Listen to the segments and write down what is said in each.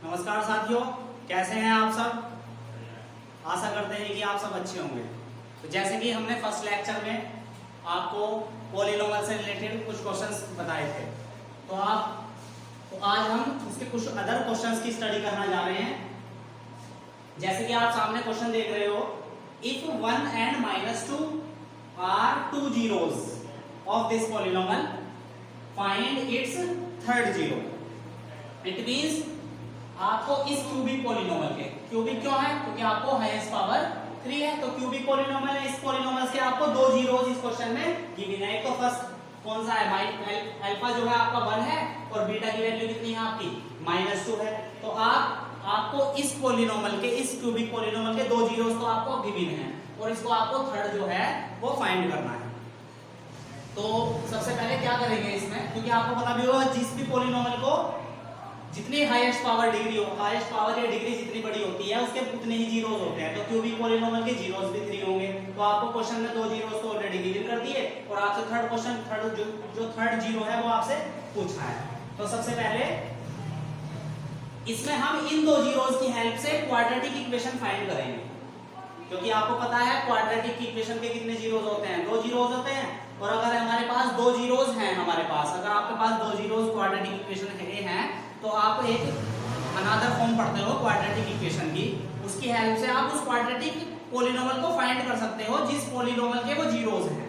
नमस्कार साथियों, कैसे हैं आप सब। आशा करते हैं कि आप सब अच्छे होंगे। तो जैसे कि हमने फर्स्ट लेक्चर में आपको पॉलिनोमियल से रिलेटेड कुछ क्वेश्चंस बताए थे, तो आज हम उसके कुछ अदर क्वेश्चंस की स्टडी करना जा रहे हैं। जैसे कि आप सामने क्वेश्चन देख रहे हो, if 1 and -2 are two zeros of this polynomial, find its third zero. It means आपको इस क्यूबिक पॉलिनोमियल के, क्यूबिक क्यों है? क्योंकि आपको हाईएस्ट पावर 3 है, तो क्यूबिक पॉलिनोमियल है। इस पॉलिनोमियल के आपको दो जीरोस इस क्वेश्चन में गिवन है। एक तो फर्स्ट कौन सा है? अल्फा जो है आपका 1 है और बीटा की वैल्यू कितनी है आपकी? -2 है। तो आपको इस पॉलिनोमियल के, इस क्यूबिक पॉलिनोमियल के दो जीरोस तो आपको गिवन है और इसको आपको थर्ड जो है वो फाइंड करना है। तो सबसे पहले क्या करेंगे इसमें, क्योंकि आपको पता भी होगा जिस भी पॉलिनोमियल को जितनी हाईएस्ट पावर डिग्री हो, हाईएस्ट पावर या डिग्री जितनी बड़ी होती है उसके उतने ही जीरोस होते हैं। तो क्यूबिक पॉलिनोमियल के जीरोस भी 3 होंगे। तो आपको क्वेश्चन में दो जीरोस तो ऑलरेडी गिवन कर दिए और आपसे थर्ड जीरो है वो आपसे पूछा है। तो सबसे पहले इसमें हम इन दो जीरोस की हेल्प से क्वाड्रेटिक इक्वेशन फाइंड करेंगे, क्योंकि आपको पता है क्वाड्रेटिक इक्वेशन के कितने जीरोस होते हैं? 2 जीरोस होते हैं। और अगर हमारे पास दो जीरोस हैं, अगर आपके पास दो जीरोस क्वाड्रेटिक इक्वेशन हैं, तो आप एक अनदर फॉर्म पढ़ते हो क्वाड्रेटिक इक्वेशन की, उसकी हेल्प से आप उस क्वाड्रेटिक पॉलिनोमियल को फाइंड कर सकते हो जिस पॉलिनोमियल के वो जीरोस हैं।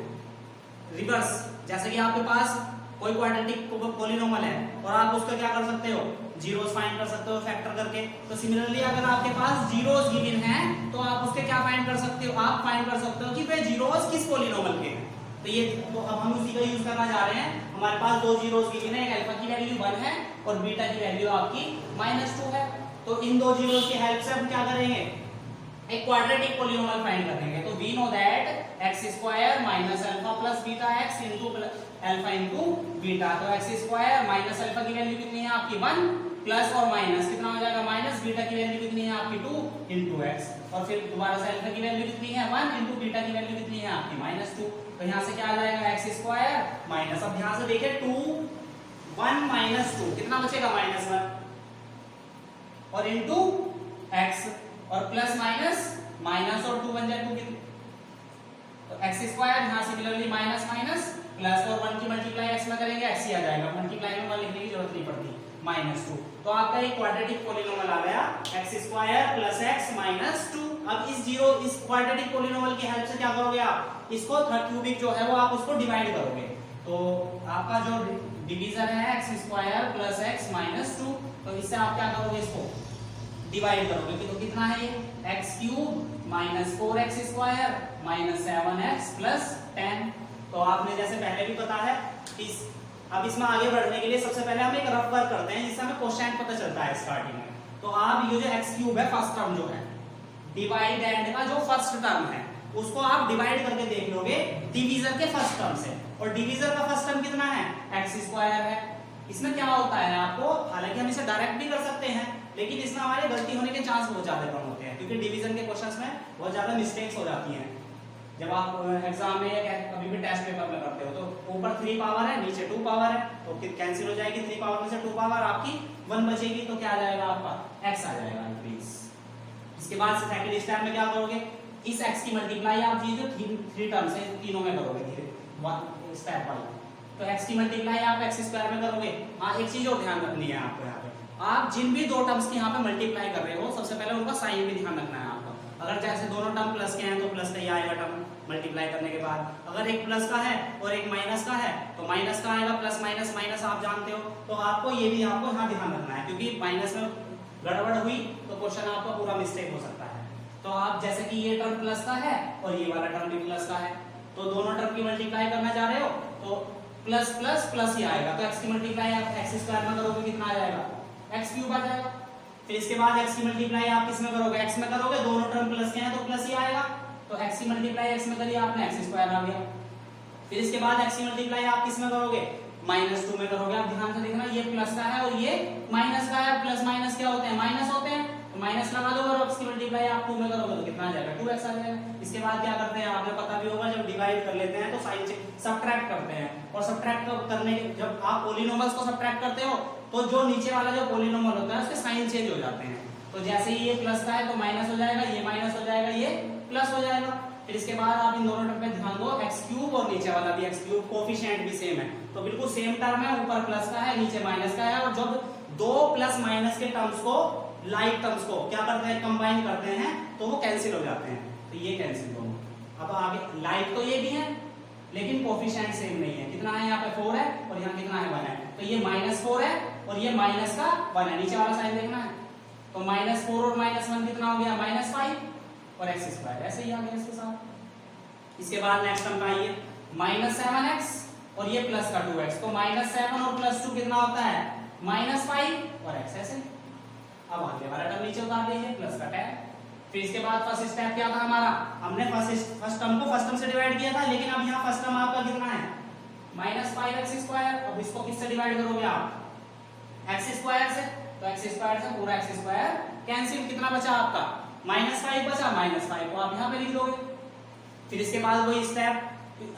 रिवर्स, जैसे कि आपके पास कोई क्वाड्रेटिक पॉलिनोमियल है और आप उसका क्या कर सकते हो? जीरोस फाइंड कर सकते हो फैक्टर करके। तो सिमिलरली अगर आपके पास जीरोस गिवन हैं तो आप उसके क्या फाइंड कर सकते हो? आप फाइंड कर सकते हो कि वे जीरोस किस पॉलिनोमियल के हैं। तो अब हम उसी का यूज करना जा रहे हैं। हमारे पास दो जीरोस गिवन है, एक अल्फा की वैल्यू 1 है और बीटा की वैल्यू आपकी -2 है। तो इन दो जीरोस की हेल्प से हम क्या करेंगे? एक क्वाड्रेटिक पॉलिनोमियल फाइंड करेंगे। तो we know that x² minus alpha plus beta x into alpha into beta. तो x² माइनस अल्फा की वैल्यू कितनी है आपकी? 1 प्लस और माइनस कितना हो जाएगा? माइनस बीटा की वैल्यू कितनी है आपकी? 2 इनटू x और फिर दोबारा से अल्फा की वैल्यू कितनी है? 1 इनटू बीटा की वैल्यू कितनी है आपकी? -2। तो यहां से क्या आ जाएगा? x² माइनस, अब यहां से देखिए 2 1 -2 कितना बचेगा? -1 और इनटू x और प्लस माइनस और 2 बन जाए 2 की। तो x² यहां सिमिलरली माइनस प्लस और 1 की मल्टीप्लाई x में करेंगे x ही आ जाएगा, मल्टीप्लाई में 1 लिखने की जरूरत नहीं पड़ती, -2। तो आपका एक क्वाड्रेटिक पॉलिनोमियल आ गया x² प्लस x -2। अब इस क्वाड्रेटिक पॉलिनोमियल की हेल्प से क्या करोगे आप? इसको क्यूबिक जो है वो आप उसको डिवाइड करोगे। तो आपका जो डिवीजन है x² प्लस x -2, तो इससे आप क्या करोगे? इसको डिवाइड करोगे। तो कितना है ये? x³ minus 4x² minus 7x plus 10। तो आपने जैसे पहले भी पता है अब इसमें आगे बढ़ने के लिए सबसे पहले हम एक रफ वर्क करते हैं जिससे हमें कोशेंट पता चलता है स्टार्टिंग में। तो आप ये जो x³ है फर्स्ट टर्म जो है, डिवाइडेंड का जो फर्स्ट टर्म है उसको आप डिवाइड करके देख लोगे डिवीजर के फर्स्ट टर्म से। और डिवीजर का फर्स्ट टर्म कितना है? x² है। इसमें क्या होता है आपको, हालांकि हम इसे डायरेक्ट भी कर सकते हैं लेकिन इसमें हमारे गलती होने के चांस बहुत ज्यादा कम होते हैं, क्योंकि डिवीजन के क्वेश्चंस में बहुत ज्यादा मिस्टेक्स हो जाती हैं। जब आप एग्जाम में या कभी भी टेस्ट पेपर में करते हो तो ऊपर 3 पावर है, नीचे 2 पावर है, तो कैंसिल हो जाएगी। 3 पावर में से 2 पावर आपकी 1 बचेगी, तो क्या आ जाएगा आपका? x आ जाएगा इंक्रीज। इसके बाद सेकंड स्टेप में क्या करोगे? इस x की मल्टीप्लाई आप ये जो 3 टर्म्स है तीनों में करोगे, धीरे स्टेप वाला। तो x की मल्टीप्लाई आप x² में करोगे। हाँ, एक चीज और ध्यान रखनी है आपको, यहाँ पे आप जिन भी दो टर्म्स की यहाँ पे मल्टीप्लाई कर रहे हो सबसे पहले उनका साइन भी ध्यान रखना है आपको। अगर जैसे दोनों टर्म प्लस के हैं तो प्लस का ही आएगा टर्म मल्टीप्लाई करने के बाद। अगर एक प्लस का है और एक माइनस का है तो माइनस का आएगा, प्लस माइनस आप जानते हो। तो आपको ये भी आपको यहाँ ध्यान रखना है, क्योंकि माइनस में गड़बड़ हुई तो क्वेश्चन आपका पूरा मिस्टेक हो सकता है। तो आप जैसे कि ये टर्म प्लस का है और ये वाला टर्म भी प्लस का है, तो दोनों टर्म की मल्टीप्लाई करना चाह रहे हो तो प्लस प्लस प्लस ही आएगा। तो x की मल्टीप्लाई आप x² में करोगे, कितना आ जाएगा? x³ आ जाएगा। फिर इसके बाद x की मल्टीप्लाई आप किसमें करोगे? x में करोगे, दोनों टर्म प्लस के हैं तो प्लस ही आएगा। तो x की मल्टीप्लाई x में करिए आपने, x² आ गया। फिर इसके बाद x की मल्टीप्लाई आप किसमें करोगे? -2 में करोगे। आप ध्यान से देखना, ये प्लस का है और ये माइनस का है। प्लस माइनस क्या होते हैं? माइनस होते हैं। तो माइनस लगा दो और x की मल्टीप्लाई आप 2 में करोगे तो कितना आ जाएगा? 2x आ जाएगा। इसके बाद क्या करते हैं आपने पता भी होगा, जब डिवाइड कर लेते हैं तो साइन से सब्ट्रैक्ट करते हैं। और सब्ट्रैक्ट करने जब आप पॉलिनोमियल्स को सब्ट्रैक्ट करते हो तो जो नीचे वाला जो पॉलिनोमियल होता है उसके साइन साइन चेंज हो जाते हैं। तो जैसे ही ये प्लस का है तो माइनस हो जाएगा, ये माइनस हो जाएगा, ये प्लस हो जाएगा। फिर इसके बाद आप इन दोनों टर्म पे ध्यान दो, एक्स क्यूब और नीचे वाला भी एक्स क्यूब, कोफिशिएंट भी सेम है, तो बिल्कुल सेम टर्म है, ऊपर प्लस का है नीचे माइनस का है। और जब दो प्लस माइनस के टर्म्स को, लाइक टर्म्स को क्या करते हैं, कंबाइन करते हैं, तो वो कैंसिल हो जाते हैं। तो ये कैंसिल दोनों। अब आगे लाइक तो ये भी है लेकिन कोफिशिएंट सेम नहीं है। कितना है यहाँ पे 4 है और यहाँ कितना है 1 है, तो ये -4 है और ये माइनस का 1 है। नीचे वाला साइन देखना है, तो -4 और -1 कितना हो गया, -5 और x स्क्वायर, ऐसे ही आ गया इसके साथ। इसके बाद नेक्स्ट टर्म का आइए, -7x और ये प्लस का 2x, तो -7 और +2 कितना होता है, -5 और x, ऐसे। अब आगे वाला टर्म नीचे उतार दीजिए, प्लस का 10। फिर इसके बाद फर्स्ट स्टेप क्या था हमारा, हमने फर्स्ट टर्म को फर्स्ट टर्म से डिवाइड किया था, लेकिन अब यहाँ फर्स्ट टर्म आपका कितना है, -5x स्क्वायर। अब इसको किससे डिवाइड करोगे आप, x स्क्वायर से, तो x स्क्वायर से पूरा x स्क्वायर कैंसिल, कितना बचा आपका, -5 बचा, -5 को आप यहाँ पे लिख दोगे। फिर इसके बाद वही स्टेप,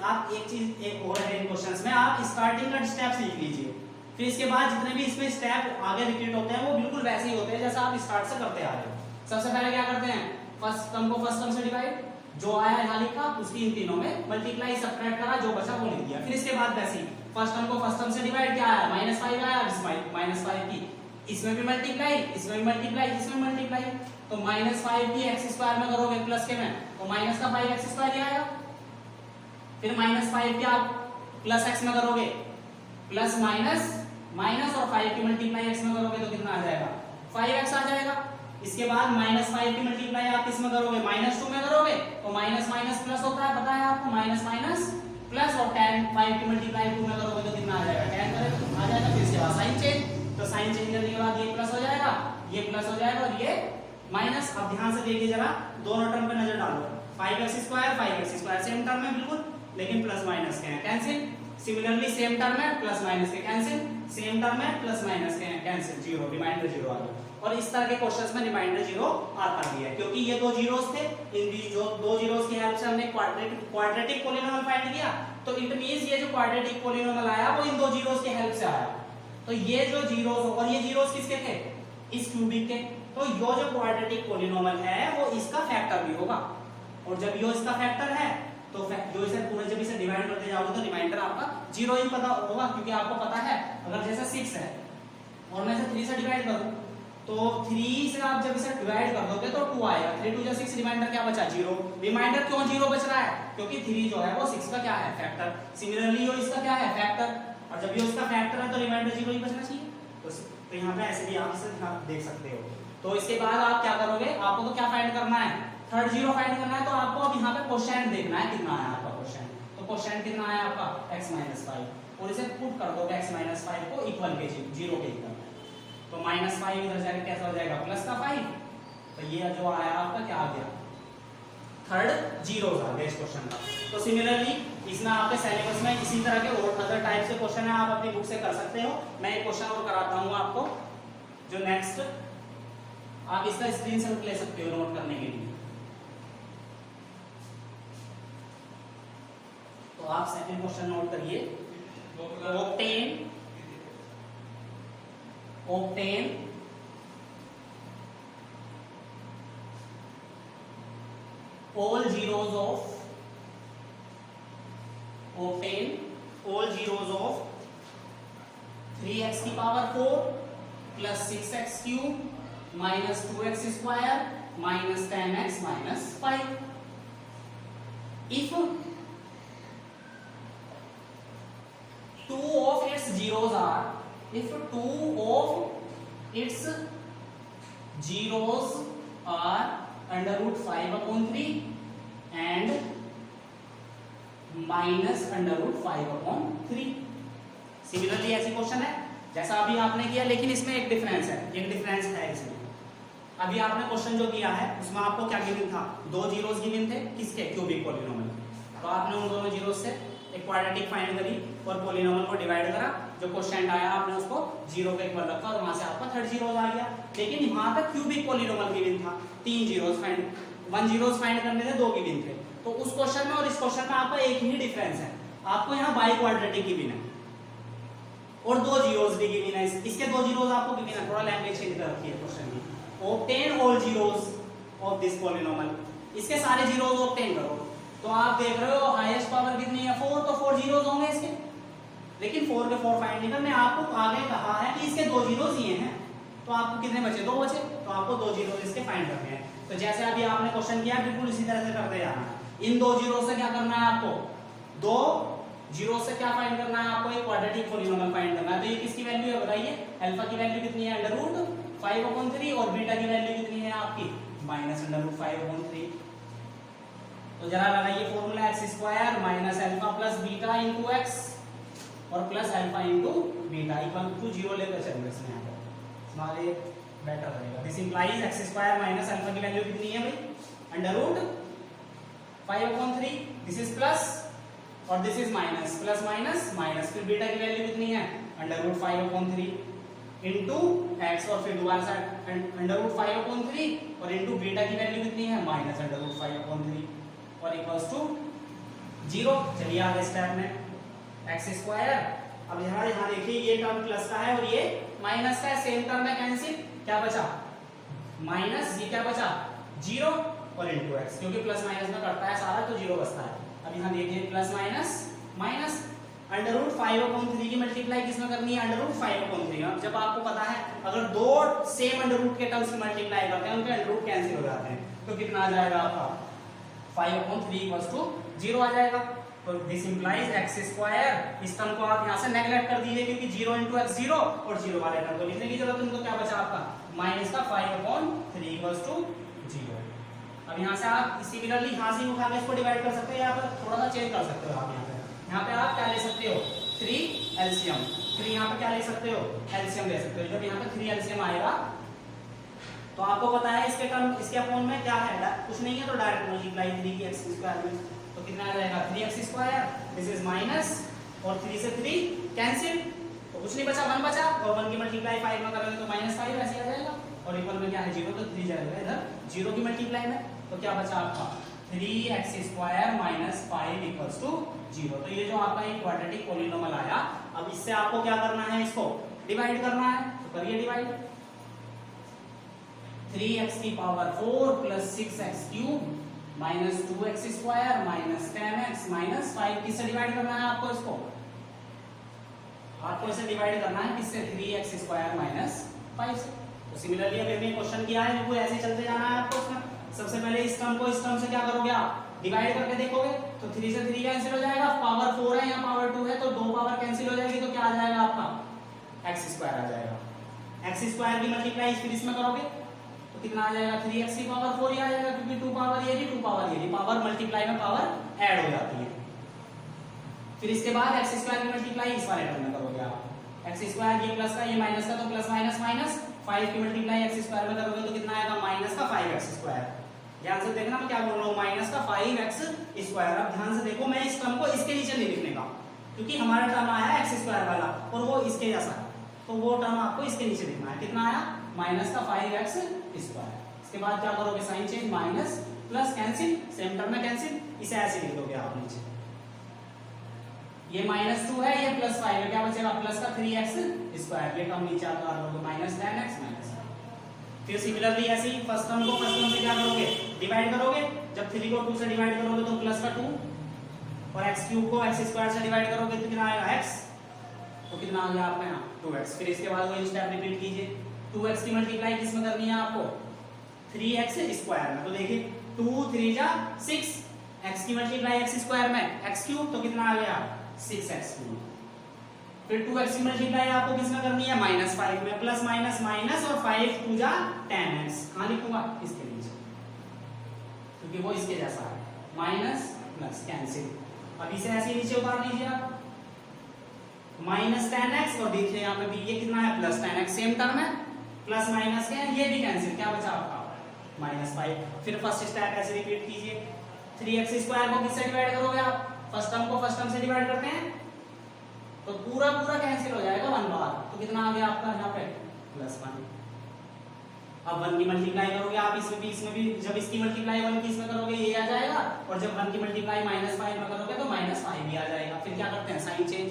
आप एक चीज एक और है इन क्वेश्चंस में, आप स्टार्टिंग का स्टेप्स लिख लीजिए। फिर इसके बाद जितने भी इसमें स्टेप आगे रिपीट होते हैं वो बिल्कुल वैसे ही होते हैं जैसा आप स्टार्ट से करते आ रहे हो। सबसे पहले क्या करते हैं, फर्स्ट टर्म को फर्स्ट टर्म से डिवाइड, जो आया यहाँ लिखा उसकी इन तीनों में मल्टीप्लाई सब्ट्रैक्ट करा, जो बचा वो लिख दिया। फिर इसके बाद वैसे ही फर्स्ट टर्म को फर्स्ट टर्म से डिवाइड, क्या आया, -5 आया, -5 की इसमें भी मल्टीप्लाई, इसमें भी मल्टीप्लाई, इसमें मल्टीप्लाई, तो -5 की x स्क्वायर में करोगे प्लस के में, तो माइनस का 5x स्क्वायर ही आएगा। फिर -5 की आप प्लस x में करोगे, प्लस माइनस और 5 की मल्टीप्लाई x में करोगे तो कितना आ जाएगा, 5x आ जाएगा। इसके बाद -5 की मल्टीप्लाई आप किस में करोगे, -2 में करोगे, तो माइनस माइनस प्लस होता है, पता है आपको, माइनस माइनस प्लस, और 5 की मल्टीप्लाई 2 में करोगे तो कितना आ जाएगा, 10 आ जाएगा। फिर इसके बाद साइन चेंज, तो साइन चेंज करने के बाद ये प्लस हो जाएगा, ये प्लस हो जाएगा और ये माइनस। अब ध्यान से देखिए जरा, दोनों टर्म पे नजर डालो, 5x स्क्वायर सेम टर्म है बिल्कुल, लेकिन प्लस माइनस के हैं, कैंसिल। सिमिलरली सेम टर्म है, प्लस माइनस के कैंसिल, सेम टर्म है, प्लस माइनस के हैं कैंसिल, जीरो, रिमाइंडर जीरो आ गया। और इस तरह के क्वेश्चंस में रिमाइंडर जीरो आता भी है, क्योंकि ये दो जीरोस थे, इन जो दो जीरोस की हेल्प से हमने क्वाड्रेटिक पॉलीनोमियल फाइंड किया, तो इट मींस ये जो क्वाड्रेटिक पॉलीनोमियल आया वो इन दो जीरोस की हेल्प से आया। तो ये जो जीरोस, और ये जीरोस किसके थे, इस क्यूबिक के, तो ये जो क्वाड्रेटिक पॉलीनोमियल है वो इसका फैक्टर भी होगा, और जब ये इसका फैक्टर है तो जो इसे पूरे जब इसे डिवाइड करते जाओगे तो रिमाइंडर आपका जीरो ही पता होगा, क्योंकि आपको पता है अगर जैसे 6 है और मैं इसे 3 से डिवाइड करूं, तो 3 से आप जब इसे डिवाइड कर दोगे तो 2 आएगा, 3 2 6, रिमाइंडर क्या बचा, जीरो। रिमाइंडर क्यों जीरो बच रहा है, क्योंकि 3 जो है वो 6 का क्या है, फैक्टर। सिमिलरली ये इसका क्या है, फैक्टर, और जब ये उसका फैक्टर है तो रिमाइंडर जीरो ही बचना चाहिए। तो यहाँ पे ऐसे भी आप इसे देख सकते हो। तो इसके बाद आप क्या करोगे, आपको तो क्या फाइंड करना है, थर्ड जीरो फाइंड करना है, तो आपको अब यहाँ पे कोशेंट देखना है, कितना है आपका कोशेंट। तो कोशेंट कितना है आपका, x - 5, और इसे पुट कर दोगे x - 5 को इक्वल के जीरो के इक्वल, तो -5 इधर जाके कैसा हो जाएगा, प्लस का 5। तो ये जो आया आपका क्या आ गया, थर्ड जीरो आ गया इस क्वेश्चन का। तो सिमिलरली इसमें आपके सिलेबस में इसी तरह के और अदर टाइप से क्वेश्चन है, आप अपनी बुक से कर सकते हो। मैं एक क्वेश्चन और कराता हूँ आपको, जो नेक्स्ट आप इसका स्क्रीनशॉट ले सकते हो नोट करने के लिए। तो आप सेकंड क्वेश्चन नोट करिए, obtain all zeros of 3x की power 4 plus 6x cube minus 2x square minus 10x minus 5। If two of its zeros are √5/3 and -√5/3। Similarly ऐसी क्वेश्चन है जैसा अभी आपने किया, लेकिन इसमें एक डिफरेंस है इसमें। अभी आपने क्वेश्चन जो किया है उसमें आपको क्या गिवन था, दो जीरोस गिवन थे, किसके, क्यूबिक पॉलीनोमियल। तो आपने उन दोनों जीरोस से एक क्वाड्रेटिक फाइंड करी और पॉलीनोमियल को डिवाइड करा, जो क्वेश्चन आया आपने उसको जीरो के इक्वल रखा और वहां से आपका थर्ड जीरो आ गया। लेकिन वहां पर क्यूबिक पॉलीनोमियल गिवन था, 3 जीरोस फाइंड, 1 जीरोस फाइंड करने थे, 2 गिवन थे। तो उस क्वेश्चन में और इस क्वेश्चन में आपका एक ही डिफरेंस है, आपको यहाँ बाई क्वाड्रेटिक गिवन है और 2 जीरोस भी गिवन है। इसके 2 जीरोस आपको गिवन है, थोड़ा लैंग्वेज चेंज कर रखी है question obtain all zeros of this polynomial, इसके सारे जीरोस ऑब्टेन करो। तो आप देख रहे हो हाईएस्ट पावर कितनी है 4, तो 4 जीरोस होंगे इसके, लेकिन 4 के 4 फाइंड नहीं करने, आपको आगे कहा है कि इसके 2 जीरोस ये हैं, तो आपको कितने बचे 2 बचे, तो आपको 2 जीरोस इसके फाइंड करने हैं। तो जैसे अभी आपने क्वेश्चन किया बिल्कुल इसी तरह से करते जाना है। इन 2 जीरो से क्या करना है आपको, 2 जीरो से क्या फाइंड करना है आपको, एक क्वाड्रेटिक पॉलिनोमियल फाइंड करना है। तो ये किसकी वैल्यू है बताइए, अल्फा की वैल्यू कितनी है √5/3 और बीटा की वैल्यू कितनी है आपकी -√5/3। तो जरा लगाइए formula x² -alpha plus beta into x और plus alpha into beta equal to 0 लेकर चलेंगे इसमें यहाँ पर हमारे बेटर रहेगा। दिस इंप्लाइज x² - अल्फा की वैल्यू कितनी है भाई √5/3, दिस इज प्लस और this is minus, plus minus minus, फिर बीटा की वैल्यू कितनी है √5/3 इनटू x और फिर दोबारा से √5/3 और इनटू बीटा की वैल्यू कितनी है -√5/3 और इक्वल्स टू 0। चलिए आगे स्टेप में x²। अब यहाँ देखिए ये टर्म प्लस का है और ये माइनस का है, सेम टर्म है कैंसिल, क्या बचा माइनस, ये क्या बचा 0 और इनटू x, क्योंकि प्लस माइनस में कटता है सारा तो 0 बचता है। अब यहाँ देखिए प्लस माइनस माइनस, √5/3 की मल्टीप्लाई किसमें करनी है √5/3। अब जब आपको पता है अगर 2 सेम अंडर के टर्म्स की मल्टीप्लाई करते हैं उनके अंडर कैंसिल हो जाते हैं, तो कितना आ जाएगा आपका 5/3 इक्वल्स टू 0 आ जाएगा। तो दिस इंप्लाइज x², इस टर्म को आप यहाँ से नेगलेक्ट कर दीजिए क्योंकि 0 × x 0 और 0 वाले टर्म को लिखने की जरूरत है, उनको क्या बचा आपका माइनस का 5/3 इक्वल्स टू 0। अब यहाँ से आप सिमिलरली यहाँ से उठा के इसको डिवाइड कर सकते हो, यहाँ पर थोड़ा सा चेंज कर सकते हो आप यहाँ पे आप क्या ले सकते हो 3 एलसीएम, 3 यहाँ पे क्या ले सकते हो एलसीएम ले सकते हो। जब यहाँ पे 3 एलसीएम आएगा तो आपको पता है इसके टर्म इसके अपॉन में क्या है कुछ नहीं है, तो डायरेक्ट मल्टीप्लाई 3 की x² में, तो कितना आ जाएगा 3x², दिस इज माइनस और 3 से 3 कैंसिल, तो कुछ नहीं बचा 1 बचा और 1 की मल्टीप्लाई 5 में करोगे तो -5 ऐसे आ जाएगा और इक्वल में क्या है 0, तो 3 जाएगा इधर 0 की मल्टीप्लाई में, तो क्या बचा आपका 3x² - 5 इक्वल्स टू 0। तो ये जो आपका एक क्वाड्रेटिक पॉलिनोमियल आया, अब इससे आपको क्या करना है इसको डिवाइड करना है, तो करिए divide. 3x⁴ + 6x³ - 2x² - 10x - 5 किससे डिवाइड करना है आपको, इसको आपको इसे डिवाइड करना है किससे 3x² - 5 से। तो सिमिलरली अगर हमने क्वेश्चन किया है बिल्कुल ऐसे चलते जाना है आपको उसमें। सबसे पहले इस टर्म को इस टर्म से क्या करोगे आप डिवाइड करके देखोगे, तो 3 से 3 कैंसिल हो जाएगा, पावर 4 है या पावर 2 है तो 2 पावर कैंसिल हो जाएगी, तो क्या आ जाएगा आपका x² आ जाएगा। x² की मल्टीप्लाई फिर इसमें करोगे तो कितना आ जाएगा 3x⁴ ही आ जाएगा, क्योंकि 2 पावर ये 2 पावर ये पावर मल्टीप्लाई में पावर ऐड हो जाती है। फिर इसके बाद x² की मल्टीप्लाई इस वाले टर्म में करोगे आप, x² ये प्लस का ये माइनस का, तो प्लस माइनस माइनस, 5 की मल्टीप्लाई x² में करोगे तो कितना आएगा माइनस का 5x²। ध्यान से देखना मैं क्या बोल रहा हूँ, माइनस का 5x²। अब ध्यान से देखो मैं इस टर्म को इसके नीचे नहीं लिखने का, क्योंकि हमारा टर्म आया है x² वाला और वो इसके जैसा है, तो वो टर्म आपको इसके नीचे लिखना है। कितना आया माइनस का 5x²। इसके बाद क्या करोगे sign change, minus plus cancel, same term में कैंसिल, इसे ऐसे लिख दोगे आप नीचे। ये -2 है ये +5 है, क्या बचेगा प्लस का 3x², ये टर्म नीचे आता है -10x - फिर सिमिलरली ऐसे ही फर्स्ट टर्म को फर्स्ट टर्म से क्या करोगे डिवाइड करोगे, जब 3 को 2 से डिवाइड करोगे तो प्लस का 2 और x³ को x² से डिवाइड करोगे तो कितना आएगा x, तो कितना आ गया आपका यहाँ 2x। फिर इसके बाद वही स्टेप रिपीट कीजिए, 2x की मल्टीप्लाई किसमें करनी है आपको 3x² में, तो देखिए 2 3 जा 6, x की मल्टीप्लाई x² में x³ तो कितना आ गया 6x³। फिर 2x की मल्टीप्लाई आपको किसमें करनी है -5 में, प्लस माइनस माइनस और 5 2 जा 10x, कहाँ लिखूंगा इसके नीचे, क्योंकि वो इसके जैसा है, माइनस प्लस कैंसिल। अब इसे ऐसे नीचे उतार लीजिए आप, -10x और देखिए यहाँ पे भी ये कितना है +10x, सेम टर्म है, प्लस माइनस के ये भी कैंसिल, क्या बचा आपका -5। फिर फर्स्ट स्टेप ऐसे रिपीट कीजिए, 3x² को किससे डिवाइड करोगे आप, फर्स्ट टर्म को फर्स्ट टर्म से डिवाइड करते हैं तो पूरा कैंसिल हो जाएगा 1 बार, तो कितना आ गया आपका यहाँ पे +1। अब 1 की मल्टीप्लाई करोगे आप इसमें भी, जब इसकी मल्टीप्लाई 1 की इसमें करोगे ये आ जाएगा, और जब 1 की मल्टीप्लाई -5 में करोगे तो -5 भी आ जाएगा। फिर क्या करते हैं साइन चेंज,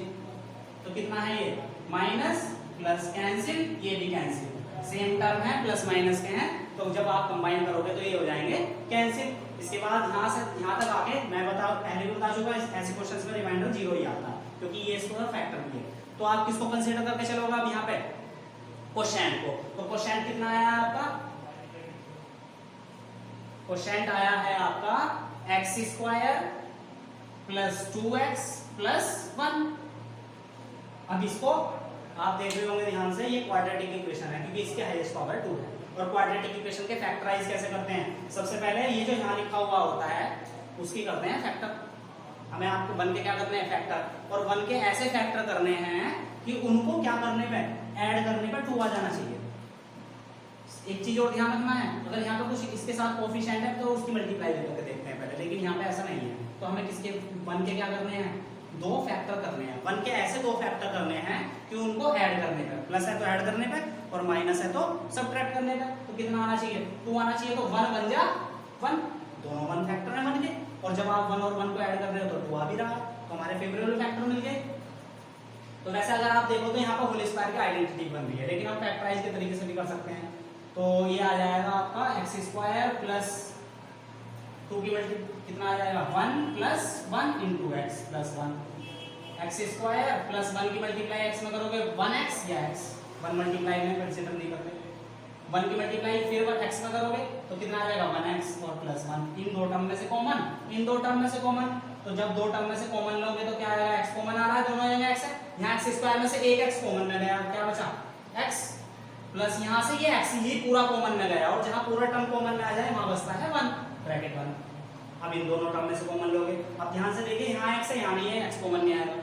तो कितना है ये माइनस प्लस कैंसिल, ये भी कैंसिल, सेम टर्म है, प्लस माइनस के हैं, तो जब आप कंबाइन करोगे तो ये हो जाएंगे कैंसिल। इसके बाद यहाँ से यहाँ तक आके मैं पहले भी बता चुका, ऐसे क्वेश्चंस में रिमाइंडर 0 ही आता है क्योंकि ये इसका फैक्टर भी है। तो आप किसको कंसीडर करके चलोगे अब यहाँ पे, कोशेंट को। तो कोशेंट कितना आया आपका, कोशेंट आया है आपका x square plus 2x plus 1। अब इसको आप देख रहे होंगे ध्यान से, ये क्वाड्रेटिक इक्वेशन है क्योंकि इसके हाईएस्ट पावर 2 है। और क्वाड्रेटिक इक्वेशन के फैक्टराइज कैसे करते हैं, सबसे पहले ये जो यहाँ लिखा हुआ होता है उसकी करते हैं फैक्टर। हमें आपको 1 के क्या करने हैं, फैक्टर। और 1 के ऐसे फैक्टर करने हैं कि उनको क्या करने पे, ऐड करने पे 2 आ जाना चाहिए। एक चीज और ध्यान रखना है, अगर यहाँ पे कुछ इसके साथ कोफिशिएंट है तो उसकी मल्टीप्लाई करके देखते हैं पहले, लेकिन यहाँ पे ऐसा नहीं है। तो हमें किसके 1 के क्या करने हैं, 2 फैक्टर करने हैं। 1 के ऐसे 2 फैक्टर करने हैं कि उनको ऐड करने पे, प्लस है तो ऐड करने पे और माइनस है तो सबट्रैक्ट करने पे। तो कितना आना चाहिए, 2 आना चाहिए। तो 1 बन जा 1, दोनों 1 फैक्टर है 1 के, और जब आप 1 और 1 को ऐड कर रहे हो तो 2 आ भी रहा, तो हमारे फेवरेबल फैक्टर मिल गए। तो वैसे अगर आप देखो तो यहाँ पर होल स्क्वायर की आइडेंटिटी बन रही है, लेकिन हम फैक्टराइज के तरीके से भी कर सकते हैं। तो ये आ जाएगा आपका एक्स स्क्वायर प्लस 2 की वैल्यू कितना आ जाएगा, 1 plus 1 into x plus 1। X square plus 1 की मल्टीप्लाई एक्स में करोगे 1x या x, 1 मल्टीप्लाई में कंसीडर नहीं करते, 1 की मल्टीप्लाई फिर x में करोगे तो कितना आ जाएगा 1x और प्लस 1। इन दो टर्म में से कॉमन, इन दो टर्म में से कॉमन, तो जब दो टर्म में से कॉमन लोगे तो क्या आएगा, x कॉमन आ रहा है, दोनों जगह x है। यहाँ एक्स स्क्वायर में से एक x कॉमन में गया, क्या बचा x, प्लस यहाँ से ये x ही पूरा कॉमन में गया, और जहाँ पूरा टर्म कॉमन में आ जाए वहां बचता है 1 ब्रैकेट 1। अब इन दोनों टर्म में से कॉमन लोगे, अब ध्यान से देखिए यहाँ x है यहाँ नहीं है, x कॉमन नहीं आएगा,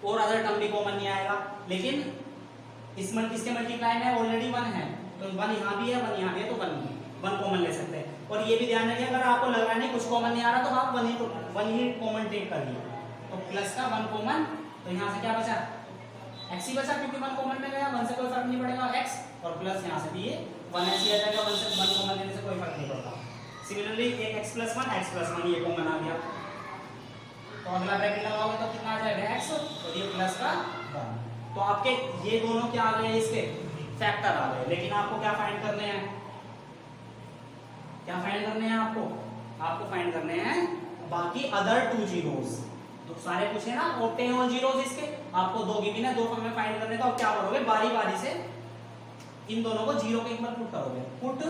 और अदर टर्म भी कॉमन नहीं आएगा। लेकिन इसके मल्टीप्लाई में ऑलरेडी 1 है, तो 1 यहाँ भी है 1 यहाँ भी है, तो 1 कॉमन ले सकते हैं। और ये भी ध्यान रखिए, अगर आपको लग रहा नहीं कुछ कॉमन नहीं आ रहा तो आप 1 ही कॉमन टेक कर लिए, तो प्लस का 1 कॉमन, तो यहाँ से क्या बचा, x ही बचा क्योंकि 1 कॉमन में गया, 1 से कोई फर्क नहीं पड़ेगा x, और प्लस यहाँ से भी ये 1 ऐसे आ जाएगा, 1 से 1 कॉमन लेने से कोई फर्क नहीं पड़ता। सिमिलरली एक x प्लस 1 ये कॉमन आ गया, तो अगला ब्रैकेट लगाओगे तो कितना आ जाएगा x, और ये प्लस का 1। तो आपके ये दोनों क्या आ गए, इसके फैक्टर आ गए। लेकिन आपको क्या फाइंड करने हैं, क्या फाइंड करने हैं आपको फाइंड करने हैं बाकी अदर 2 जीरोस। तो सारे पूछे ना ऑक्टेन और जीरोस, इसके आपको 2 गिवन है, 2 फॉर्म में फाइंड करने का। और क्या करोगे, बारी बारी से इन दोनों को 0 के इक्वल पुट करोगे, put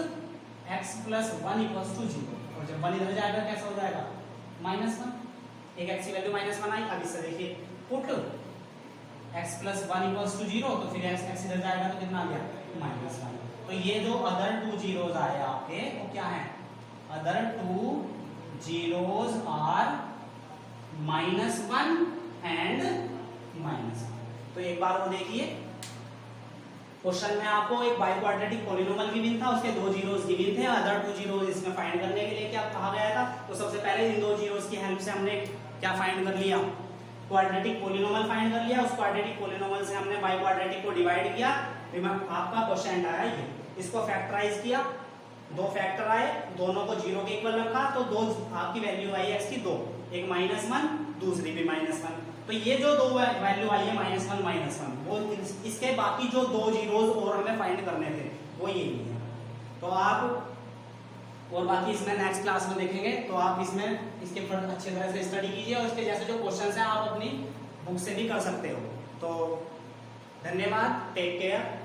x plus 1 equals to 0, और जब 1 इधर जाएगा कैसा हो जाएगा, -1। एक x की वैल्यू -1 आई। अब इससे देखिए put x plus 1 equals to 0, तो फिर x इधर जाएगा तो कितना आ गया, -1। तो ये जो अदर 2 जीरोस आए आपके वो क्या है, अदर 2 जीरोस आर -1 एंड -1। तो एक बार वो देखिए, क्वेश्चन में आपको एक बाई क्वाड्रेटिक पॉलिनोमियल गिवन था, उसके 2 जीरोस गिवन थे, अदर 2 जीरोस इसमें फाइंड करने के लिए क्या कहा गया था। तो सबसे पहले इन 2 जीरोस की हेल्प से हमने क्या फाइंड कर लिया, क्वाड्रेटिक पॉलिनोमियल फाइंड कर लिया। उस क्वाड्रेटिक पॉलिनोमियल से हमने बाई क्वाड्रेटिक को डिवाइड किया, आपका क्वेश्चन आया ये, इसको फैक्टराइज किया, 2 फैक्टर आए, दोनों को 0 के इक्वल रखा, तो 2 आपकी वैल्यू आई x की 2, एक -1 दूसरी भी -1। तो ये जो 2 वैल्यू आई है -1 -1, वो इसके बाकी जो 2 जीरोस और हमें फाइंड करने थे वो यही है। तो आप और बाकी इसमें नेक्स्ट क्लास में देखेंगे, तो आप इसमें इसके ऊपर अच्छी तरह से स्टडी कीजिए, और इसके जैसे जो क्वेश्चंस हैं आप अपनी बुक से भी कर सकते हो। तो धन्यवाद, टेक केयर।